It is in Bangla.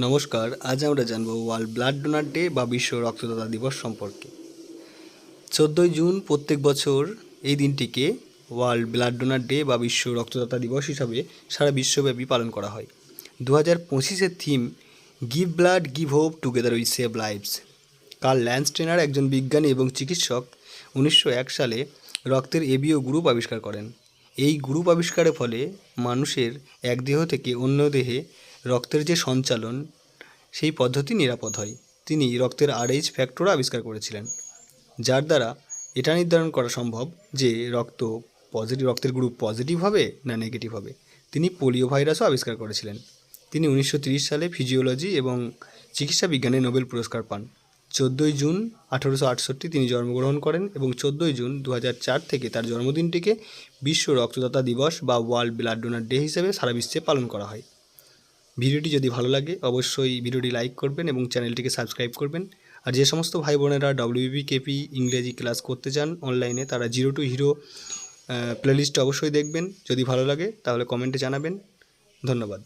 নমস্কার, আজ আমরা জানব ওয়ার্ল্ড ব্লাড ডোনার ডে বা বিশ্ব রক্তদাতা দিবস সম্পর্কে। 14ই জুন প্রত্যেক বছর এই দিনটিকে ওয়ার্ল্ড ব্লাড ডোনার ডে বা বিশ্ব রক্তদাতা দিবস হিসাবে সারা বিশ্বব্যাপী পালন করা হয়। 2025-এর theme give blood give hope together we save lives. Karl Landsteiner একজন বিজ্ঞানী এবং চিকিৎসক 1901 সালে রক্তের এবিও গ্রুপ আবিষ্কার করেন। এই গ্রুপ আবিষ্কারের ফলে মানুষের এক দেহ থেকে অন্য দেহে রক্তের যে সঞ্চালন সেই পদ্ধতি নিরাপদ হয়। তিনি রক্তের RH ফ্যাক্টর আবিষ্কার করেছিলেন, যার দ্বারা এটা নির্ধারণ করা সম্ভব যে রক্তের গ্রুপ পজিটিভ হবে না নেগেটিভ হবে। তিনি পোলিও ভাইরাসও আবিষ্কার করেছিলেন। তিনি 1930 সালে ফিজিওলজি এবং চিকিৎসা বিজ্ঞানে নোবেল পুরস্কার পান। 14ই জুন 1868 তিনি জন্মগ্রহণ করেন এবং 14ই জুন 2004 থেকে তার জন্মদিনটিকে বিশ্ব রক্তদাতা দিবস বা ওয়ার্ল্ড ব্লাড ডোনার ডে হিসেবে সারা বিশ্বে পালন করা হয়। ভিডিওটি যদি ভালো লাগে অবশ্যই ভিডিওটি লাইক করবেন এবং চ্যানেলটিকে সাবস্ক্রাইব করবেন। আর যে সমস্ত ভাই বোনেরা WBKP ইংরেজি ক্লাস করতে চান অনলাইনে, তারা জিরো টু হিরো প্লেলিস্টটা অবশ্যই দেখবেন। যদি ভালো লাগে তাহলে কমেন্টে জানাবেন। ধন্যবাদ।